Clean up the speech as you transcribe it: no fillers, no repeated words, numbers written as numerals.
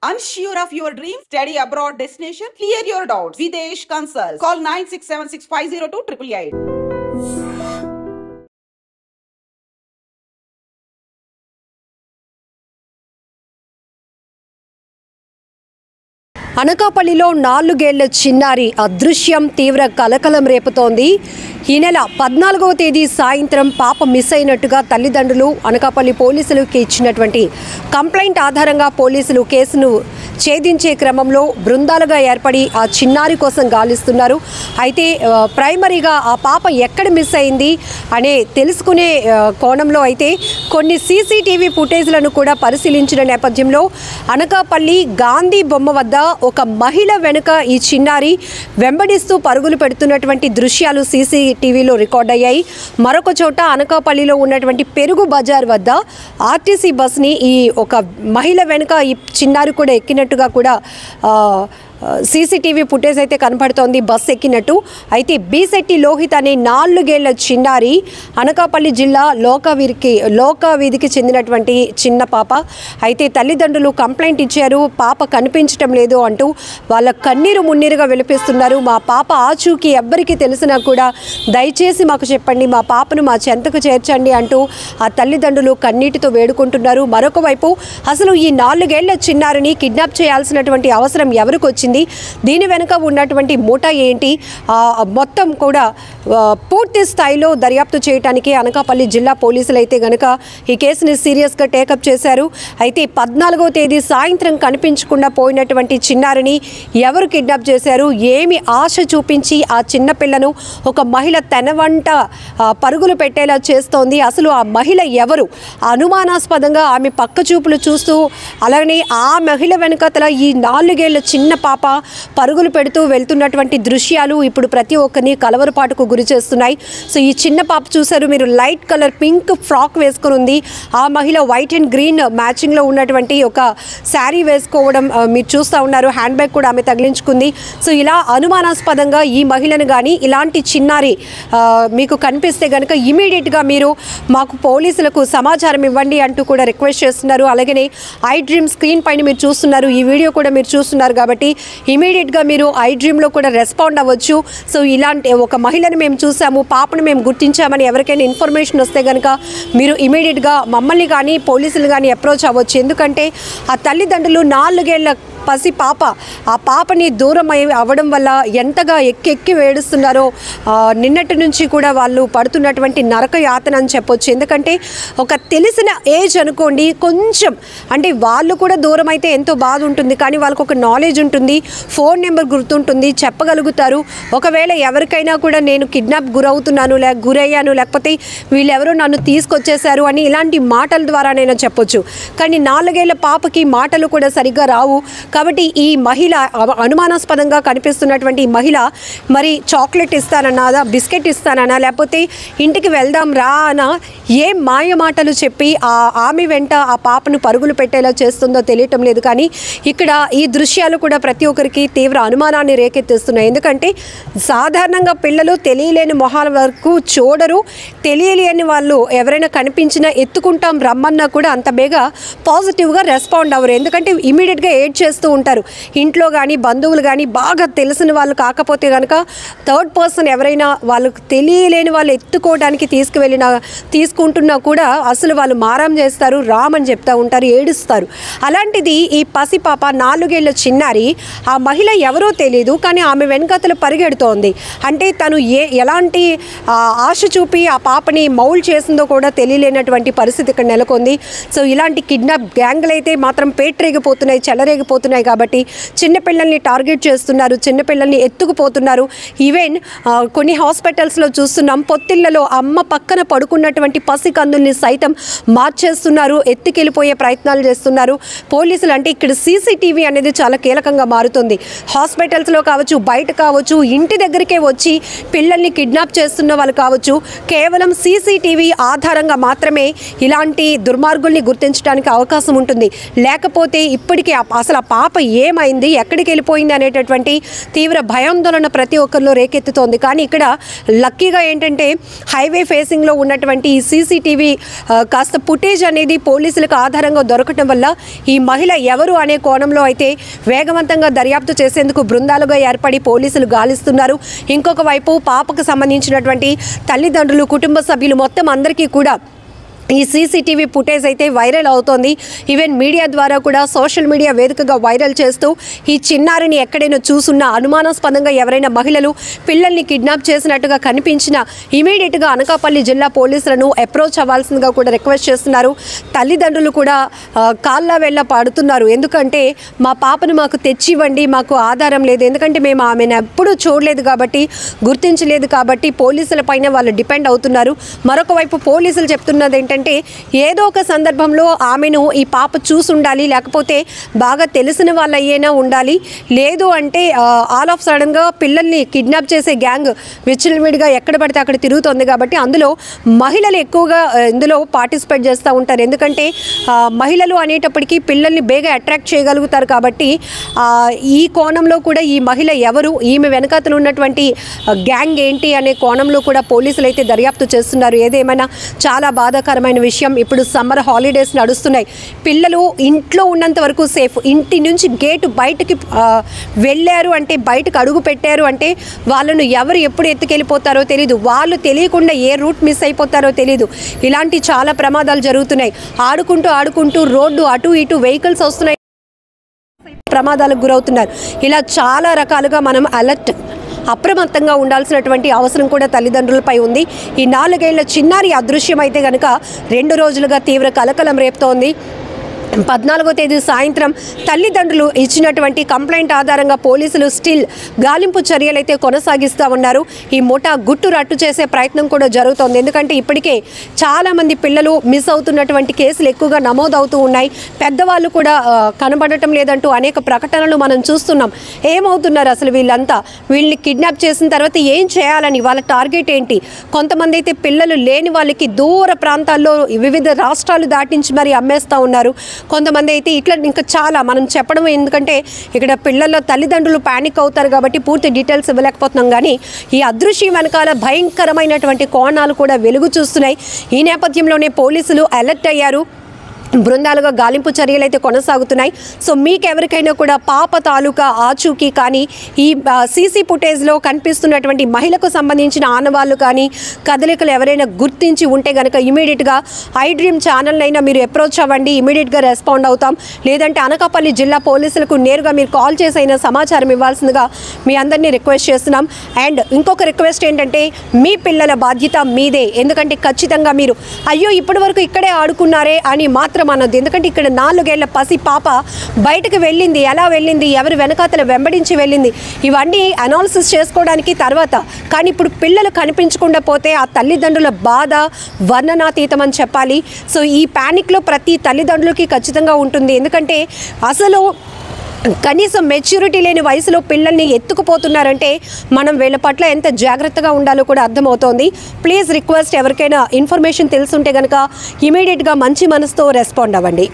Unsure of your dream? Study abroad destination? Clear your doubts. Videsh Consult. Call 9676502888. అనకాపల్లిలో 4 ఏళ్ల చిన్నారి అదృశ్యం తీవ్ర కలకలం రేపుతోంది. ఈ నెల 14వ తేదీ సాయంత్రం పాప మిస్ అయినట్టుగా తల్లిదండ్రులు అనకాపల్లి పోలీసులకు ఇచ్చినటువంటి కంప్లైంట్ ఆధారంగా పోలీసులు కేసును ఛేదించే క్రమంలో బృందాలుగా ఏర్పడి ఆ చిన్నారి కోసం గాలిస్తున్నారు. అయితే ప్రైమరీగా ఆ పాప ఎక్కడ మిస్ అయింది అనే తెలుసుకునే కోణంలో అయితే కొన్ని సీసీటీవీ ఫుటేజ్లను కూడా పరిశీలించిన నేపథ్యంలో అనకాపల్లి గాంధీ బొమ్మ వద్ద ఒక మహిళ వెనుక ఈ చిన్నారి వెంబడిస్తూ పరుగులు పెడుతున్నటువంటి దృశ్యాలు సీసీటీవీలో రికార్డ్ అయ్యాయి. మరొక చోట అనకాపల్లిలో ఉన్నటువంటి పెరుగు బజార్ వద్ద ఆర్టీసీ బస్ని ఈ ఒక మహిళ వెనుక ఈ చిన్నారి కూడా ఎక్కినట్టుగా కూడా సీసీటీవీ ఫుటేజ్ అయితే కనపడుతోంది బస్ ఎక్కినట్టు. అయితే బీశెట్టి లోహిత్ అనే 4 ఏళ్ల చిన్నారి అనకాపల్లి జిల్లా లోకావీధికి చెందినటువంటి చిన్న పాప. అయితే తల్లిదండ్రులు కంప్లైంట్ ఇచ్చారు, పాప కనిపించటం లేదు అంటూ వాళ్ళ కన్నీరు మున్నీరుగా విలిపిస్తున్నారు. మా పాప ఆచూకీ ఎవ్వరికి తెలిసినా కూడా దయచేసి మాకు చెప్పండి, మా పాపను మా చెంతకు చేర్చండి అంటూ ఆ తల్లిదండ్రులు కన్నీటితో వేడుకుంటున్నారు. మరొక వైపు అసలు ఈ 4 ఏళ్ల చిన్నారిని కిడ్నాప్ చేయాల్సినటువంటి అవసరం ఎవరికి వచ్చింది, దీని వెనుక ఉన్నటువంటి మూట ఏంటి, మొత్తం కూడా పూర్తి స్థాయిలో దర్యాప్తు చేయడానికి అనకాపల్లి జిల్లా పోలీసులు అయితే గనక ఈ కేసుని సీరియస్గా టేకప్ చేశారు. అయితే 14వ తేదీ సాయంత్రం కనిపించకుండా పోయినటువంటి చిన్నారిని ఎవరు కిడ్నాప్ చేశారు, ఏమి ఆశ చూపించి ఆ చిన్నపిల్లను ఒక మహిళ తన వంట పరుగులు పెట్టేలా చేస్తోంది, అసలు ఆ మహిళ ఎవరు, అనుమానాస్పదంగా ఆమె పక్క చూపులు చూస్తూ అలాగనే ఆ మహిళ వెనుకతల ఈ 4 ఏళ్ల చిన్న పాప పరుగులు పెడుతూ వెళ్తున్నటువంటి దృశ్యాలు ఇప్పుడు ప్రతి ఒక్కరిని కలవరపాటుకు గురి చేస్తున్నాయి. సో ఈ చిన్న పాప చూసారు మీరు, లైట్ కలర్ పింక్ ఫ్రాక్ వేసుకుని ఉంది. ఆ మహిళ వైట్ అండ్ గ్రీన్ మ్యాచింగ్లో ఉన్నటువంటి ఒక శారీ వేసుకోవడం మీరు చూస్తూ ఉన్నారు. హ్యాండ్ బ్యాగ్ కూడా ఆమె తగిలించుకుంది. సో ఇలా అనుమానాస్పదంగా ఈ మహిళను కానీ ఇలాంటి చిన్నారి మీకు కనిపిస్తే కనుక ఇమీడియట్గా మీరు మాకు పోలీసులకు సమాచారం ఇవ్వండి అంటూ కూడా రిక్వెస్ట్ చేస్తున్నారు. అలాగనే ఐ డ్రీమ్ స్క్రీన్ పైన మీరు చూస్తున్నారు, ఈ వీడియో కూడా మీరు చూస్తున్నారు కాబట్టి ఇమీడియట్గా మీరు ఐ డ్రీమ్లో కూడా రెస్పాండ్ అవ్వచ్చు. సో ఇలాంటి ఒక మహిళను మేము చూసాము, పాపను మేము గుర్తించామని ఎవరికైనా ఇన్ఫర్మేషన్ వస్తే కనుక మీరు ఇమీడియట్గా మమ్మల్ని కానీ పోలీసులు కానీ అప్రోచ్ అవ్వచ్చు. ఎందుకంటే ఆ తల్లిదండ్రులు 4 ఏళ్ల పసి పాప, ఆ పాపని దూరం అవ్వడం వల్ల ఎంతగా ఎక్కి వేడుస్తున్నారో నిన్నటి నుంచి కూడా వాళ్ళు పడుతున్నటువంటి నరక యాతన అని చెప్పొచ్చు. ఎందుకంటే ఒక తెలిసిన ఏజ్ అనుకోండి, కొంచెం అంటే వాళ్ళు కూడా దూరం అయితే ఎంతో బాధ ఉంటుంది, కానీ వాళ్ళకు ఒక నాలెడ్జ్ ఉంటుంది, ఫోన్ నెంబర్ గుర్తుంటుంది, చెప్పగలుగుతారు. ఒకవేళ ఎవరికైనా కూడా నేను కిడ్నాప్ గురవుతున్నాను గురయ్యాను లేకపోతే వీళ్ళెవరో నన్ను తీసుకొచ్చేశారు అని ఇలాంటి మాటల ద్వారానైనా చెప్పొచ్చు. కానీ 4 ఏళ్ల పాపకి మాటలు కూడా సరిగ్గా రావు. కాబట్టి ఈ మహిళ అనుమానాస్పదంగా కనిపిస్తున్నటువంటి ఈ మహిళ మరి చాక్లెట్ ఇస్తానన్నా, బిస్కెట్ ఇస్తానన్నా, లేకపోతే ఇంటికి వెళ్దాం రా అనా ఏం మాయ మాటలు చెప్పి ఆమె వెంట ఆ పాపను పరుగులు పెట్టేలా చేస్తుందో తెలియటం లేదు. కానీ ఇక్కడ ఈ దృశ్యాలు కూడా ప్రతి ఒక్కరికి తీవ్ర అనుమానాన్ని రేకెత్తిస్తున్నాయి. ఎందుకంటే సాధారణంగా పిల్లలు తెలియలేని మొహాల వరకు చూడరు, తెలియలేని వాళ్ళు ఎవరైనా కనిపించినా ఎత్తుకుంటాం రమ్మన్నా కూడా అంత బేగా పాజిటివ్గా రెస్పాండ్ అవ్వరు. ఎందుకంటే ఇమీడియట్గా ఏడ్ చేస్తూ ఉంటారు. ఇంట్లో కానీ బంధువులు కానీ బాగా తెలిసిన వాళ్ళు కాకపోతే కనుక థర్డ్ పర్సన్ ఎవరైనా వాళ్ళకు తెలియలేని వాళ్ళు ఎత్తుకోవడానికి తీసుకుంటున్నా కూడా అసలు వాళ్ళు మారం చేస్తారు, రామని చెప్తూ ఉంటారు, ఏడుస్తారు. అలాంటిది ఈ పసిపాప 4 ఏళ్ల చిన్నారి, ఆ మహిళ ఎవరో తెలియదు కానీ ఆమె వెనుకతలు పరిగెడుతోంది. అంటే తను ఎలాంటి ఆశ చూపి ఆ పాపని మౌల్డ్ చేసిందో కూడా తెలియలేనటువంటి పరిస్థితి ఇక్కడ నెలకొంది. సో ఇలాంటి కిడ్నాప్ గ్యాంగ్లు అయితే మాత్రం పేటరేగిపోతున్నాయి, చెలరేగిపోతున్నాయి. కాబట్టి చిన్నపిల్లల్ని టార్గెట్ చేస్తున్నారు, చిన్నపిల్లల్ని ఎత్తుకుపోతున్నారు. ఈవెన్ కొన్ని హాస్పిటల్స్లో చూస్తున్నాం, పొత్తిళ్లలో అమ్మ పక్కన పడుకున్నటువంటి పసికందుల్ని సైతం మార్చేస్తున్నారు, ఎత్తుకెళ్ళిపోయే ప్రయత్నాలు చేస్తున్నారు పోలీసులు. అంటే ఇక్కడ సీసీటీవీ అనేది చాలా కీలకంగా మారుతుంది. హాస్పిటల్స్లో కావచ్చు, బయట కావచ్చు, ఇంటి దగ్గరికే వచ్చి పిల్లల్ని కిడ్నాప్ చేస్తున్న వాళ్ళు కావచ్చు, కేవలం సీసీటీవీ ఆధారంగా మాత్రమే ఇలాంటి దుర్మార్గుల్ని గుర్తించడానికి అవకాశం ఉంటుంది. లేకపోతే ఇప్పటికీ అసలు ఆ పాప ఏమైంది, ఎక్కడికి వెళ్ళిపోయింది అనేటటువంటి తీవ్ర భయాందోళన ప్రతి ఒక్కరిలో రేకెత్తుతోంది. కానీ ఇక్కడ లక్కీగా ఏంటంటే హైవే ఫేసింగ్లో ఉన్నటువంటి ఈ సీసీటీవీ కాస్త ఫుటేజ్ అనేది పోలీసులకు ఆధారంగా దొరకటం వల్ల ఈ మహిళ ఎవరు అనే కోణంలో అయితే వేగవంతంగా దర్యాప్తు చేసేందుకు బృందాలుగా ఏర్పడి పోలీసులు గాలిస్తున్నారు. ఇంకొక వైపు పాపకు సంబంధించినటువంటి తల్లిదండ్రులు, కుటుంబ సభ్యులు మొత్తం అందరికీ కూడా ఈ సీసీటీవీ ఫుటేజ్ అయితే వైరల్ అవుతోంది. ఈవెన్ మీడియా ద్వారా కూడా సోషల్ మీడియా వేదికగా వైరల్ చేస్తూ ఈ చిన్నారిని ఎక్కడైనా చూసున్నా, అనుమానాస్పదంగా ఎవరైనా మహిళలు పిల్లల్ని కిడ్నాప్ చేసినట్టుగా కనిపించినా ఇమీడియట్గా అనకాపల్లి జిల్లా పోలీసులను అప్రోచ్ అవ్వాల్సిందిగా కూడా రిక్వెస్ట్ చేస్తున్నారు. తల్లిదండ్రులు కూడా కాళ్ళ వెళ్ళ పడుతున్నారు. ఎందుకంటే మా పాపను మాకు తెచ్చివ్వండి, మాకు ఆధారం లేదు, ఎందుకంటే మేము ఆమెను ఎప్పుడూ చూడలేదు కాబట్టి, గుర్తించలేదు కాబట్టి పోలీసుల పైన వాళ్ళు డిపెండ్ అవుతున్నారు. మరొక వైపు పోలీసులు చెప్తున్నది ఏంటంటే ఏదో ఒక సందర్భంలో ఆమెను ఈ పాప చూసి ఉండాలి, లేకపోతే బాగా తెలిసిన వాళ్ళు అయ్యేనా ఉండాలి, లేదు అంటే ఆల్ ఆఫ్ సడన్గా పిల్లల్ని కిడ్నాప్ చేసే గ్యాంగ్ విచ్చలవిడిగా ఎక్కడ పడితే అక్కడ తిరుగుతుంది కాబట్టి అందులో మహిళలు ఎక్కువగా ఇందులో పార్టిసిపేట్ చేస్తూ ఉంటారు. ఎందుకంటే మహిళలు అనేటప్పటికీ పిల్లల్ని బేగా అట్రాక్ట్ చేయగలుగుతారు కాబట్టి ఈ కోణంలో కూడా ఈ మహిళ ఎవరు, ఈమె వెనకాతలు ఉన్నటువంటి గ్యాంగ్ ఏంటి అనే కోణంలో కూడా పోలీసులు అయితే దర్యాప్తు చేస్తున్నారు. ఏదేమైనా చాలా బాధాకరమైన విషయం. ఇప్పుడు సమ్మర్ హాలిడేస్ నడుస్తున్నాయి, పిల్లలు ఇంట్లో ఉన్నంత వరకు సేఫ్. ఇంటి నుంచి గేటు బయటకి వెళ్ళారు అంటే, బయటకు అడుగు పెట్టారు అంటే వాళ్ళను ఎవరు ఎప్పుడు ఎత్తుకెళ్ళిపోతారో తెలియదు, వాళ్ళు తెలియకుండా ఏ రూట్ మిస్ అయిపోతారో తెలియదు. ఇలాంటి చాలా ప్రమాదాలు జరుగుతున్నాయి. ఆడుకుంటూ రోడ్డు అటు ఇటు వెహికల్స్ వస్తున్నాయి, ప్రమాదాలకు గురవుతున్నారు. ఇలా చాలా రకాలుగా మనం అప్రమత్తంగా ఉండాల్సినటువంటి అవసరం కూడా తల్లిదండ్రులపై ఉంది. ఈ 4 ఏళ్ల చిన్నారి అదృశ్యం అయితే కనుక 2 రోజులుగా తీవ్ర కలకలం రేపుతోంది. 14వ తేదీ సాయంత్రం తల్లిదండ్రులు ఇచ్చినటువంటి కంప్లైంట్ ఆధారంగా పోలీసులు స్టిల్ గాలింపు చర్యలు అయితే కొనసాగిస్తూ ఉన్నారు. ఈ ముఠా గుట్టు రట్టు చేసే ప్రయత్నం కూడా జరుగుతోంది. ఎందుకంటే ఇప్పటికే చాలామంది పిల్లలు మిస్ అవుతున్నటువంటి కేసులు ఎక్కువగా నమోదవుతూ ఉన్నాయి. పెద్దవాళ్ళు కూడా కనబడటం లేదంటూ అనేక ప్రకటనలు మనం చూస్తున్నాం. ఏమవుతున్నారు అసలు వీళ్ళంతా, వీళ్ళని కిడ్నాప్ చేసిన తర్వాత ఏం చేయాలని, వాళ్ళ టార్గెట్ ఏంటి? కొంతమంది అయితే పిల్లలు లేని వాళ్ళకి దూర ప్రాంతాల్లో వివిధ రాష్ట్రాలు దాటించి మరి అమ్మేస్తూ ఉన్నారు. కొంతమంది అయితే ఇట్లా ఇంకా చాలా మనం చెప్పడం, ఎందుకంటే ఇక్కడ పిల్లల తల్లిదండ్రులు ప్యానిక్ అవుతారు కాబట్టి పూర్తి డీటెయిల్స్ ఇవ్వలేకపోతున్నాం. కానీ ఈ అదృశ్యం వెనకాల భయంకరమైనటువంటి కోణాలు కూడా వెలుగు చూస్తున్నాయి. ఈ నేపథ్యంలోనే పోలీసులు అలర్ట్ అయ్యారు. బృందాలుగా గాలింపు చర్యలు అయితే కొనసాగుతున్నాయి. సో మీకు ఎవరికైనా కూడా పాప తాలూకా ఆచూకీ కానీ, ఈ సీసీ ఫుటేజ్లో కనిపిస్తున్నటువంటి మహిళకు సంబంధించిన ఆనవాళ్ళు కానీ, కదలికలు ఎవరైనా గుర్తించి ఉంటే కనుక ఇమీడియట్గా ఐ డ్రీమ్ ఛానల్ మీరు అప్రోచ్ అవ్వండి, ఇమీడియట్గా రెస్పాండ్ అవుతాం. లేదంటే అనకాపల్లి జిల్లా పోలీసులకు నేరుగా మీరు కాల్ చేసి అయినా సమాచారం ఇవ్వాల్సిందిగా మీ అందరినీ రిక్వెస్ట్ చేస్తున్నాం. అండ్ ఇంకొక రిక్వెస్ట్ ఏంటంటే, మీ పిల్లల బాధ్యత మీదే. ఎందుకంటే ఖచ్చితంగా మీరు అయ్యో ఇప్పటి వరకు ఇక్కడే ఆడుకున్నారే అని మాత్రం అనొద్దు. ఎందుకంటే ఇక్కడ 4 ఏళ్ల పసి పాప బయటకు వెళ్ళింది, ఎలా వెళ్ళింది, ఎవరు వెనకాతల వెంబడించి వెళ్ళింది, ఇవన్నీ అనాలిసిస్ చేసుకోవడానికి తర్వాత. కానీ ఇప్పుడు పిల్లలు కనిపించకుండా పోతే ఆ తల్లిదండ్రుల బాధ వర్ణనాతీతం అని చెప్పాలి. సో ఈ ప్యానిక్లో ప్రతి తల్లిదండ్రులకి ఖచ్చితంగా ఉంటుంది. ఎందుకంటే అసలు కనీసం మెచ్యూరిటీ లేని వయసులో పిల్లల్ని ఎత్తుకుపోతున్నారంటే మనం వీళ్ళ పట్ల ఎంత జాగ్రత్తగా ఉండాలో కూడా అర్థమవుతోంది. ప్లీజ్ రిక్వెస్ట్, ఎవరికైనా ఇన్ఫర్మేషన్ తెలుసుంటే కనుక ఇమీడియట్గా మంచి మనసుతో రెస్పాండ్ అవ్వండి.